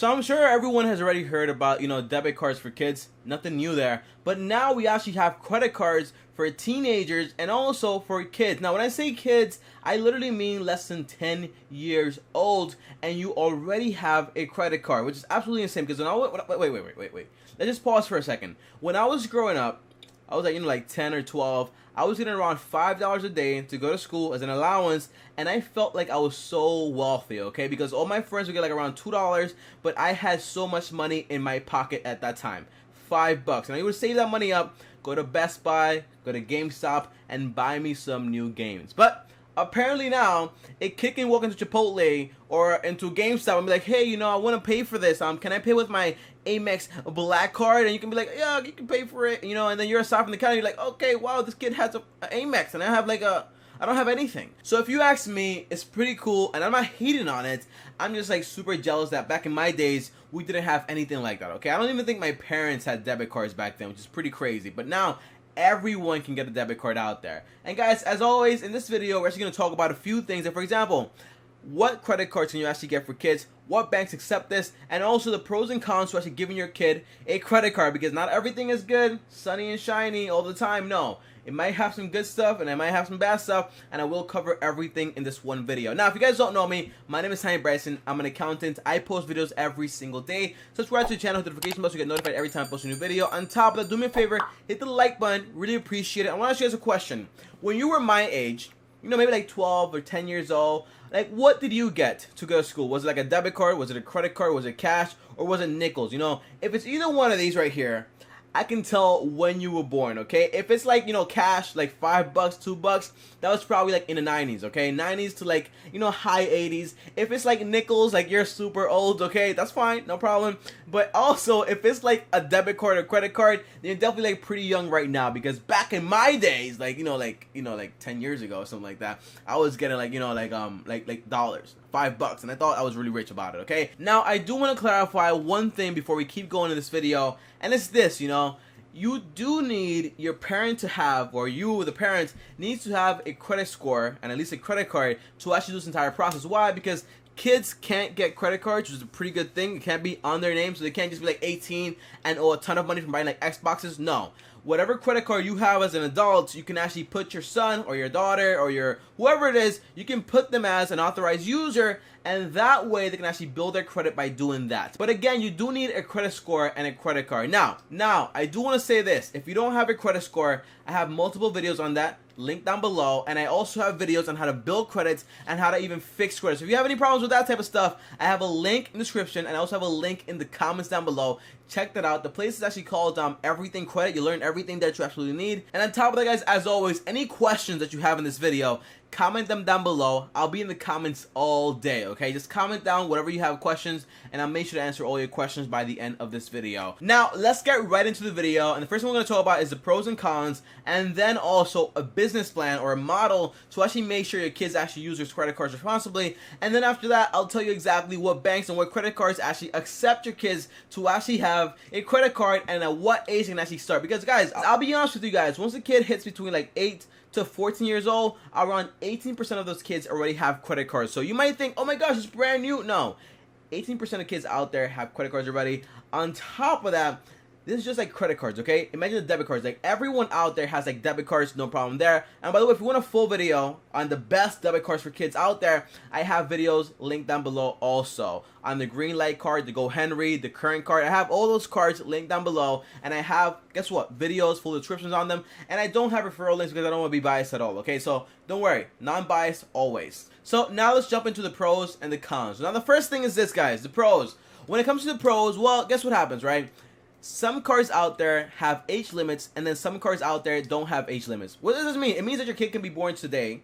So I'm sure everyone has already heard about, debit cards for kids. Nothing new there. But now we actually have credit cards for teenagers and also for kids. Now, when I say kids, I literally mean less than 10 years old, and you already have a credit card, which is absolutely insane. Because wait. Let's just pause for a second. When I was growing up, I was like 10 or 12. I was getting around $5 a day to go to school as an allowance, and I felt like I was so wealthy, okay? Because all my friends would get like around $2, but I had so much money in my pocket at that time. $5. And I would save that money up, go to Best Buy, go to GameStop, and buy me some new games. But apparently now, a kid can walk into Chipotle or into GameStop and be like, hey, I want to pay for this. Can I pay with my Amex black card? And you can be like, yeah, you can pay for it. And then you're aside from the counter, you're like, okay, wow, this kid has a Amex, and I don't have anything. So if you ask me, it's pretty cool, and I'm not hating on it. I'm just like super jealous that back in my days, we didn't have anything like that, okay? I don't even think my parents had debit cards back then, which is pretty crazy. But now, everyone can get a debit card out there. And guys, as always, in this video, we're actually going to talk about a few things. And for example, what credit cards can you actually get for kids? What banks accept this? And also the pros and cons to actually giving your kid a credit card, because not everything is good, sunny and shiny all the time. No, it might have some good stuff and it might have some bad stuff, and I will cover everything in this one video. Now, if you guys don't know me, my name is TommyBryson. I'm an accountant. I post videos every single day. Subscribe to the channel, hit the notification bell so you get notified every time I post a new video. On top of that, do me a favor, hit the like button. Really appreciate it. I want to ask you guys a question. When you were my age, maybe like 12 or 10 years old, like, what did you get to go to school? Was it like a debit card? Was it a credit card? Was it cash? Or was it nickels? If it's either one of these right here, I can tell when you were born, okay? If it's like, cash, like $5, $2, that was probably like in the 90s, okay? 90s to like, high 80s. If it's like nickels, like you're super old, okay? That's fine, no problem. But also, if it's like a debit card or credit card, then you're definitely like pretty young right now, because back in my days, like, like 10 years ago or something like that, I was getting like, like dollars. $5, and I thought I was really rich about it, okay? Now, I do want to clarify one thing before we keep going in this video, and it's this, you do need your parent to have, or you, the parents, needs to have a credit score and at least a credit card to actually do this entire process. Why? Because kids can't get credit cards, which is a pretty good thing. It can't be on their name, so they can't just be like 18 and owe a ton of money from buying like Xboxes. No. Whatever credit card you have as an adult, you can actually put your son or your daughter or your whoever it is, you can put them as an authorized user, and that way they can actually build their credit by doing that. But again, you do need a credit score and a credit card. Now, I do want to say this. If you don't have a credit score, I have multiple videos on that, link down below, and I also have videos on how to build credits and how to even fix credits. So if you have any problems with that type of stuff, I have a link in the description, and I also have a link in the comments down below. Check that out. The place is actually called Everything Credit. You learn everything that you absolutely need. And on top of that, guys, as always, any questions that you have in this video, comment them down below. I'll be in the comments all day, okay? Just comment down whatever you have questions, and I'll make sure to answer all your questions by the end of this video. Now, let's get right into the video, and the first one we're going to talk about is the pros and cons, and then also a business plan or a model to actually make sure your kids actually use their credit cards responsibly. And then after that, I'll tell you exactly what banks and what credit cards actually accept your kids to actually have a credit card, and at what age they can actually start. Because guys, I'll be honest with you guys, once a kid hits between like 8 to 14 years old, around 18% of those kids already have credit cards. So you might think, oh my gosh, it's brand new. No, 18% of kids out there have credit cards already. On top of that, this is just like credit cards, okay? Imagine the debit cards. Like, everyone out there has like debit cards, no problem there. And by the way, if you want a full video on the best debit cards for kids out there, I have videos linked down below also. On the green light card, the Go Henry, the current card. I have all those cards linked down below. And I have, guess what? Videos, full descriptions on them. And I don't have referral links because I don't want to be biased at all, okay? So don't worry, non-biased always. So now let's jump into the pros and the cons. Now the first thing is this, guys, the pros. When it comes to the pros, well, guess what happens, right? Some cards out there have age limits, and then some cards out there don't have age limits. What does this mean? It means that your kid can be born today,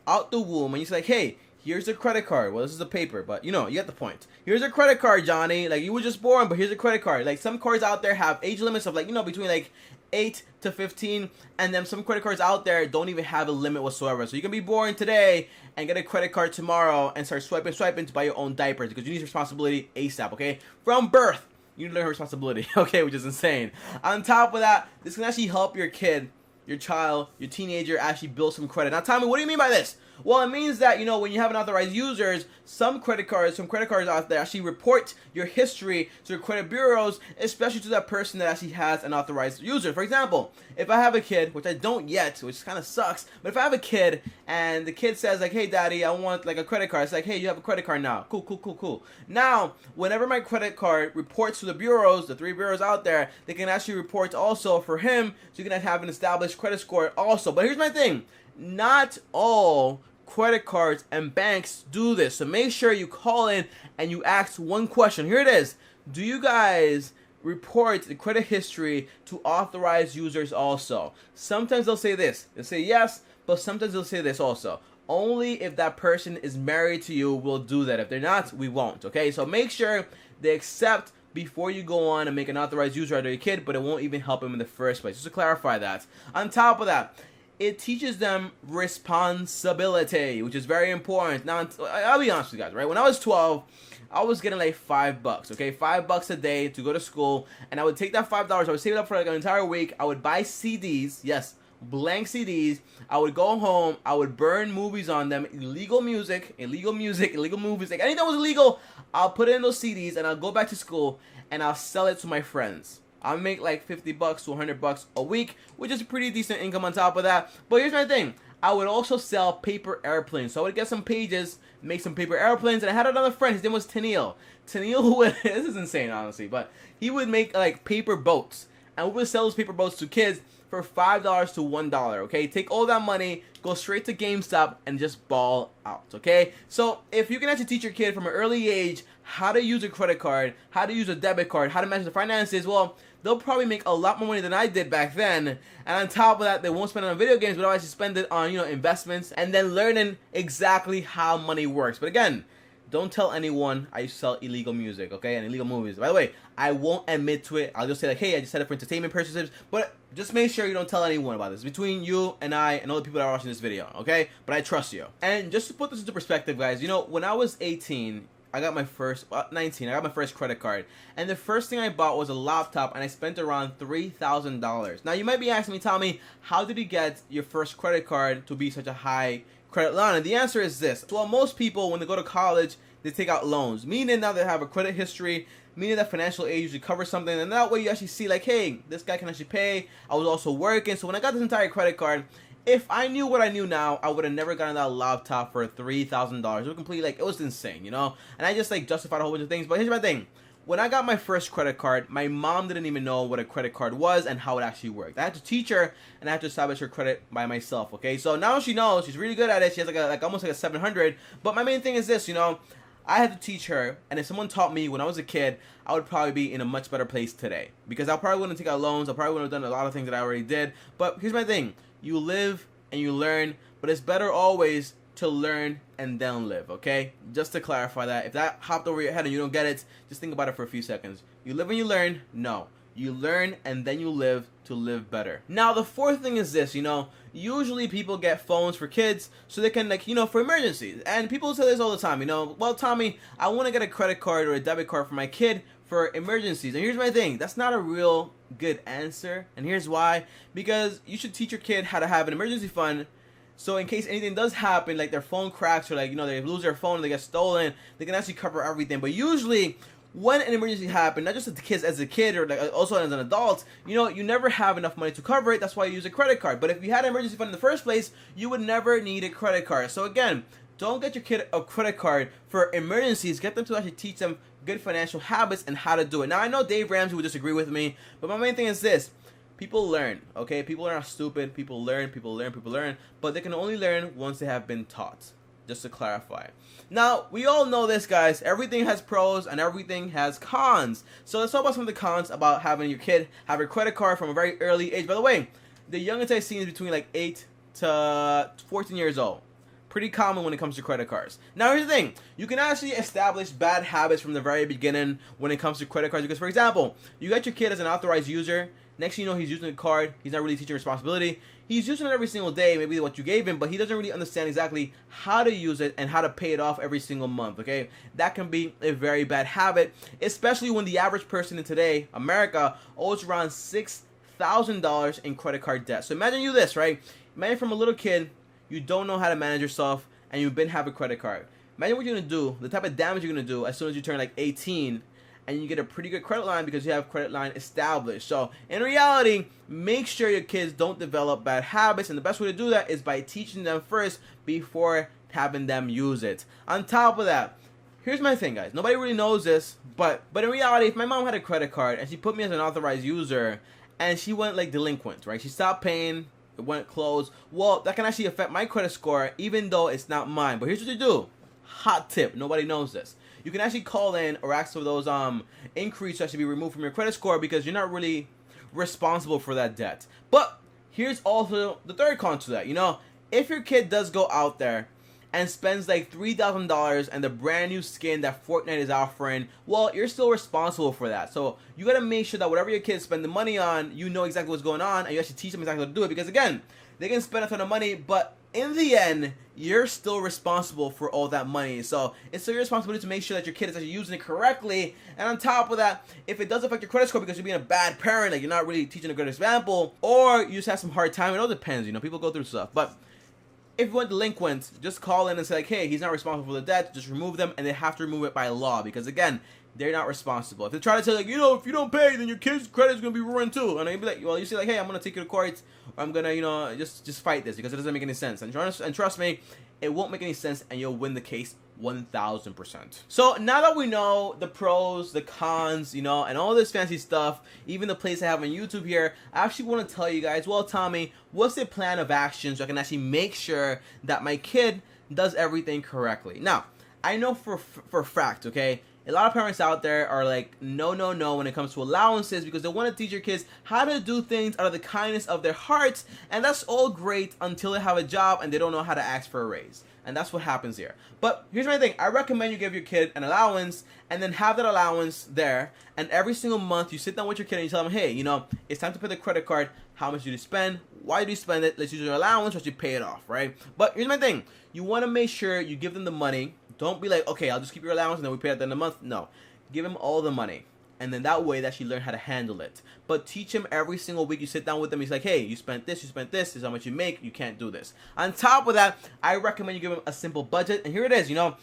out the womb, and you say like, hey, here's a credit card. Well, this is a paper, but you get the point. Here's a credit card, Johnny. Like, you were just born, but here's a credit card. Like, some cards out there have age limits of like, between like 8 to 15, and then some credit cards out there don't even have a limit whatsoever. So you can be born today and get a credit card tomorrow and start swiping to buy your own diapers, because you need responsibility ASAP, okay? From birth. You need to learn responsibility, okay, which is insane. On top of that, this can actually help your kid, your child, your teenager actually build some credit. Now, Tommy, what do you mean by this? Well, it means that, when you have unauthorized users, some credit cards out there actually report your history to the credit bureaus, especially to that person that actually has an authorized user. For example, if I have a kid, which I don't yet, which kind of sucks, but if I have a kid and the kid says like, hey daddy, I want like a credit card, it's like, hey, you have a credit card now. Cool. Now, whenever my credit card reports to the bureaus, the 3 bureaus out there, they can actually report also for him, so you can have an established credit score also. But here's my thing. Not all credit cards and banks do this. So make sure you call in and you ask one question. Here it is. Do you guys report the credit history to authorized users also? Sometimes they'll say this. They'll say yes, but sometimes they'll say this also. Only if that person is married to you will do that. If they're not, we won't. Okay? So make sure they accept before you go on and make an authorized user out of your kid, but it won't even help him in the first place. Just to clarify that. On top of that, it teaches them responsibility, which is very important. Now, I'll be honest with you guys, right? When I was 12, I was getting like $5, okay? $5 a day to go to school, and I would take that $5, I would save it up for like an entire week. I would buy CDs, yes, blank CDs. I would go home, I would burn movies on them, illegal movies, like anything that was illegal, I'll put it in those CDs, and I'll go back to school, and I'll sell it to my friends. I'll make like $50 to $100 a week, which is a pretty decent income on top of that. But here's my thing. I would also sell paper airplanes. So I would get some pages, make some paper airplanes, and I had another friend. His name was Tennille. Tennille would, this is insane, honestly, but he would make like paper boats. And we would sell those paper boats to kids for $5 to $1, okay? Take all that money, go straight to GameStop, and just ball out, okay? So if you can actually teach your kid from an early age how to use a credit card, how to use a debit card, how to manage the finances, well, they'll probably make a lot more money than I did back then. And on top of that, they won't spend it on video games, but they'll actually spend it on, investments, and then learning exactly how money works. But again, don't tell anyone I sell illegal music, okay, and illegal movies. By the way, I won't admit to it. I'll just say like, hey, I just set it for entertainment purposes. But just make sure you don't tell anyone about this. Between you and I and all the people that are watching this video, okay? But I trust you. And just to put this into perspective, guys, when I was 18, I got my first, 19, I got my first credit card. And the first thing I bought was a laptop, and I spent around $3,000. Now, you might be asking me, Tommy, how did you get your first credit card to be such a high credit line? And the answer is this. Well, most people, when they go to college, they take out loans, meaning now they have a credit history, meaning that financial aid usually covers something, and that way you actually see like, hey, this guy can actually pay. I was also working. So when I got this entire credit card, if I knew what I knew now, I would have never gotten that laptop for $3,000. It was completely, it was insane, And I just justified a whole bunch of things. But here's my thing. When I got my first credit card, my mom didn't even know what a credit card was and how it actually worked. I had to teach her, and I had to establish her credit by myself, okay? So now she knows. She's really good at it. She has almost like a 700. But my main thing is this, I had to teach her, and if someone taught me when I was a kid, I would probably be in a much better place today. Because I probably wouldn't take out loans. I probably wouldn't have done a lot of things that I already did. But here's my thing. You live and you learn, but it's better always to learn and then live, okay? Just to clarify that. If that hopped over your head and you don't get it, just think about it for a few seconds. You live and you learn? No. You learn and then you live to live better. Now, the fourth thing is this, usually people get phones for kids so they can, for emergencies. And people say this all the time, well, Tommy, I want to get a credit card or a debit card for my kid for emergencies. And here's my thing. That's not a real good answer. And here's why. Because you should teach your kid how to have an emergency fund, so in case anything does happen, like their phone cracks or they lose their phone and they get stolen, they can actually cover everything. But usually, when an emergency happens, not just as the kids as a kid or also as an adult, you never have enough money to cover it. That's why you use a credit card. But if you had an emergency fund in the first place, you would never need a credit card. So again, don't get your kid a credit card for emergencies. Get them to actually teach them good financial habits and how to do it. Now, I know Dave Ramsey would disagree with me, but my main thing is this. People learn, okay? People are not stupid. People learn, but they can only learn once they have been taught, just to clarify. Now, we all know this, guys. Everything has pros and everything has cons. So let's talk about some of the cons about having your kid have a credit card from a very early age. By the way, the youngest I've seen is between 8 to 14 years old. Pretty common when it comes to credit cards. Now, here's the thing. You can actually establish bad habits from the very beginning when it comes to credit cards. Because, for example, you got your kid as an authorized user. Next thing you know, he's using the card. He's not really teaching responsibility. He's using it every single day, maybe what you gave him, but he doesn't really understand exactly how to use it and how to pay it off every single month, okay? That can be a very bad habit, especially when the average person in today, America, owes around $6,000 in credit card debt. So imagine this, right? Imagine from a little kid, you don't know how to manage yourself, and you've been having a credit card. Imagine what you're going to do, the type of damage you're going to do as soon as you turn like 18 and you get a pretty good credit line because you have credit line established. So in reality, make sure your kids don't develop bad habits, and the best way to do that is by teaching them first before having them use it. On top of that, here's my thing, guys. Nobody really knows this, but in reality, if my mom had a credit card and she put me as an authorized user and she went like delinquent, right? She stopped paying, it went closed. Well, that can actually affect my credit score even though it's not mine. But here's what you do. Hot tip. Nobody knows this. You can actually call in or ask for those increases that should be removed from your credit score because you're not really responsible for that debt. But here's also the third con to that. You know, if your kid does go out there and spends like $3,000 and the brand new skin that Fortnite is offering, well, you're still responsible for that. So you gotta make sure that whatever your kids spend the money on, you know exactly what's going on, and you actually teach them exactly how to do it. Because again, they can spend a ton of money, but in the end, you're still responsible for all that money. So it's still your responsibility to make sure that your kid is actually using it correctly. And on top of that, if it does affect your credit score because you're being a bad parent, like you're not really teaching a good example, or you just have some hard time, it all depends, you know, people go through stuff. But if you went delinquent, just call in and say like, hey, he's not responsible for the debt, just remove them, and they have to remove it by law because again, they're not responsible. If they try to say like, you know, if you don't pay, then your kid's credit is gonna be ruined too, and you'd be like, well, you say like, hey, I'm gonna take you to court, or I'm gonna, you know, just fight this because it doesn't make any sense. And trust me, it won't make any sense, and you'll win the case 1000%. So now that we know the pros, the cons, you know, and all this fancy stuff, even the place I have on YouTube here, I actually want to tell you guys, well, Tommy, what's the plan of action so I can actually make sure that my kid does everything correctly? Now, I know for a fact, okay, a lot of parents out there are like, no when it comes to allowances because they want to teach your kids how to do things out of the kindness of their hearts, and that's all great until they have a job and they don't know how to ask for a raise. And that's what happens here. But here's my thing. I recommend you give your kid an allowance and then have that allowance there. And every single month you sit down with your kid and you tell them, hey, you know, it's time to pay the credit card. How much do you spend? Why do you spend it? Let's use your allowance or you pay it off, right? But here's my thing. You want to make sure you give them the money. Don't be like, okay, I'll just keep your allowance and then we pay at the end of the month. No. Give them all the money. And then that way they actually learn how to handle it. But teach him every single week. You sit down with them. He's like, hey, you spent this. This is how much you make. You can't do this. On top of that, I recommend you give him a simple budget. And here it is, you know,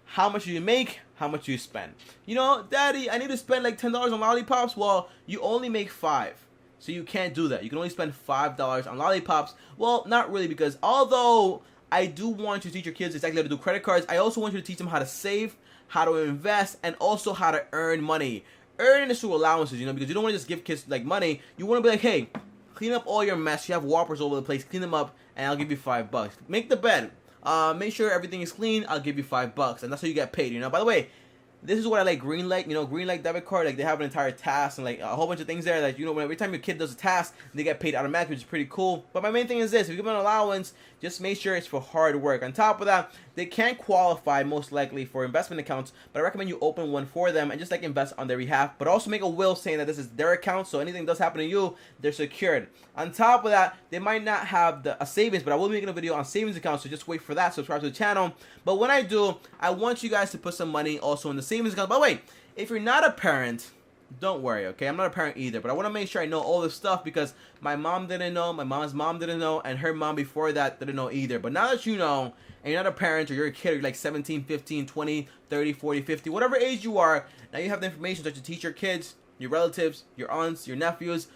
how much do you make? How much do you spend? You know, Daddy, I need to spend like $10 on lollipops. Well, you only make $5. So you can't do that. You can only spend $5 on lollipops. Well, not really, because although I do want you to teach your kids exactly how to do credit cards, I also want you to teach them how to save, how to invest, and also how to earn money. Earning is through allowances, you know, because you don't want to just give kids like money. You want to be like, hey, clean up all your mess. You have whoppers all over the place. Clean them up, and I'll give you $5. Make the bed. Make sure everything is clean. I'll give you $5, and that's how you get paid. You know. By the way, this is what I like. Greenlight, you know, Greenlight debit card. Like they have an entire task and like a whole bunch of things there. Like, you know, every time your kid does a task, they get paid automatically, which is pretty cool. But my main thing is this: if you give them an allowance, just make sure it's for hard work. On top of that, they can't qualify most likely for investment accounts, but I recommend you open one for them and just like invest on their behalf. But also make a will saying that this is their account, so anything does happen to you, they're secured. On top of that, they might not have a savings, but I will be making a video on savings accounts, so just wait for that. Subscribe to the channel. But when I do, I want you guys to put some money also in the savings account. By the way, if you're not a parent, don't worry, okay? I'm not a parent either, but I want to make sure I know all this stuff because my mom didn't know, my mom's mom didn't know, and her mom before that didn't know either. But now that you know, and you're not a parent, or you're a kid, or you're like 17, 15, 20, 30, 40, 50, whatever age you are, now you have the information that you teach your kids, your relatives, your aunts, your nephews,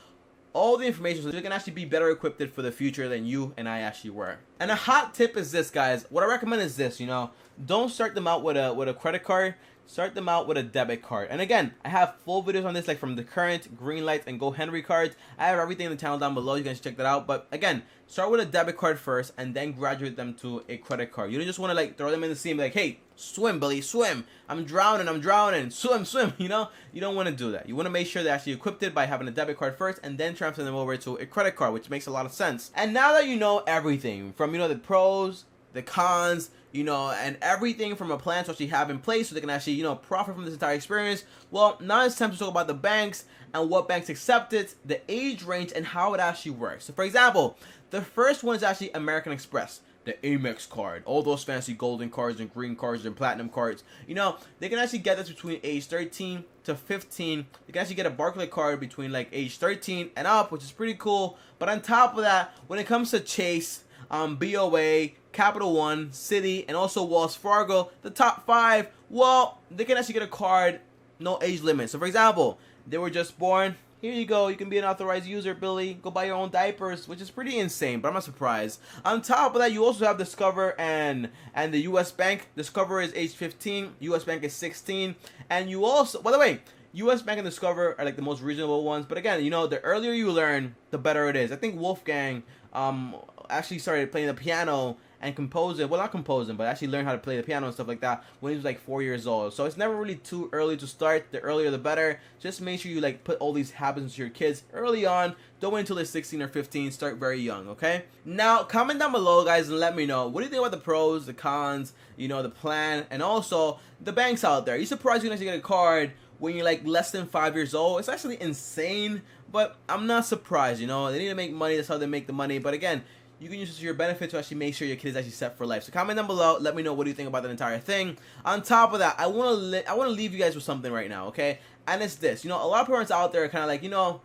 all the information so they can actually be better equipped for the future than you and I actually were. And a hot tip is this, guys. What I recommend is this, you know, don't start them out with a credit card. Start them out with a debit card. And again, I have full videos on this, like from the current, Greenlight, and Go Henry cards. I have everything in the channel down below. You guys check that out. But again, start with a debit card first and then graduate them to a credit card. You don't just want to like throw them in the sea and be like, hey, swim, Billy, swim. I'm drowning. Swim. You know, you don't want to do that. You want to make sure they're actually equipped by having a debit card first and then transfer them over to a credit card, which makes a lot of sense. And now that you know everything from, you know, the pros, the cons, you know, and everything from a plan to actually have in place so they can actually, you know, profit from this entire experience. Well, now it's time to talk about the banks and what banks accept it, the age range, and how it actually works. So, for example, the first one is actually American Express, the Amex card, all those fancy golden cards and green cards and platinum cards. You know, they can actually get this between age 13 to 15. They can actually get a Barclay card between like age 13 and up, which is pretty cool. But on top of that, when it comes to Chase, BOA, Capital One, Citi, and also Wells Fargo, the top 5, well, they can actually get a card, no age limit. So for example, they were just born, here you go, you can be an authorized user, Billy, go buy your own diapers, which is pretty insane, but I'm not surprised. On top of that, you also have Discover and the US Bank. Discover is age 15, US Bank is 16, and you also, by the way, US Bank and Discover are like the most reasonable ones, but again, you know, the earlier you learn, the better it is. I think Wolfgang actually started playing the piano and composing, well, not composing, but actually learned how to play the piano and stuff like that when he was like 4 years old. So it's never really too early to start. The earlier the better. Just make sure you like put all these habits into your kids early on. Don't wait until they're 16 or 15. Start very young, okay? Now, comment down below, guys, and let me know. What do you think about the pros, the cons, you know, the plan, and also the banks out there? Are you surprised you can actually get a card when you're like less than 5 years old? It's actually insane, but I'm not surprised, you know? They need to make money. That's how they make the money. But again, you can use this to your benefit to actually make sure your kid is actually set for life. So comment down below. Let me know what do you think about that entire thing. On top of that, I want to leave you guys with something right now, okay? And it's this. You know, a lot of parents out there are kind of like, you know,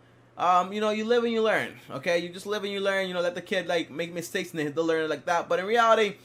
you live and you learn, okay? You just live and you learn. You know, let the kid like make mistakes and they'll learn it like that. But in reality,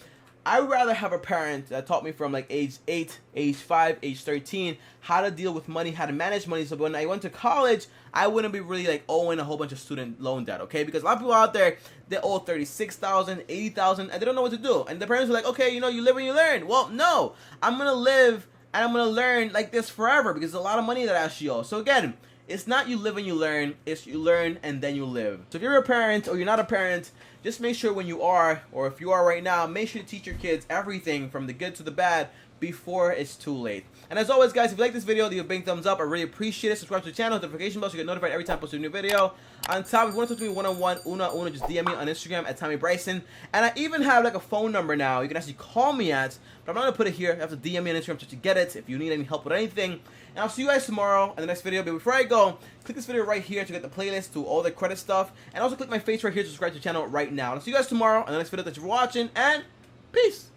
I would rather have a parent that taught me from like age 8, age 5, age 13 how to deal with money, how to manage money, so when I went to college, I wouldn't be really like owing a whole bunch of student loan debt, okay? Because a lot of people out there, they owe $36,000, $80,000, and they don't know what to do. And the parents are like, okay, you know, you live and you learn. Well, no, I'm gonna live and I'm gonna learn like this forever because there's a lot of money that I actually owe. So again, it's not you live and you learn, it's you learn and then you live. So if you're a parent or you're not a parent, just make sure when you are, or if you are right now, make sure to teach your kids everything from the good to the bad before it's too late. And as always, guys, if you like this video, leave a big thumbs up. I really appreciate it. Subscribe to the channel, notification bell so you get notified every time I post a new video. On top, if you want to talk to me one-on-one, uno, just DM me on Instagram at TommyBryson. And I even have like a phone number now you can actually call me at, but I'm not going to put it here. You have to DM me on Instagram to get it if you need any help with anything. And I'll see you guys tomorrow in the next video. But before I go, click this video right here to get the playlist to all the credit stuff. And also click my face right here to subscribe to the channel right now. And I'll see you guys tomorrow in the next video that you're watching. And peace!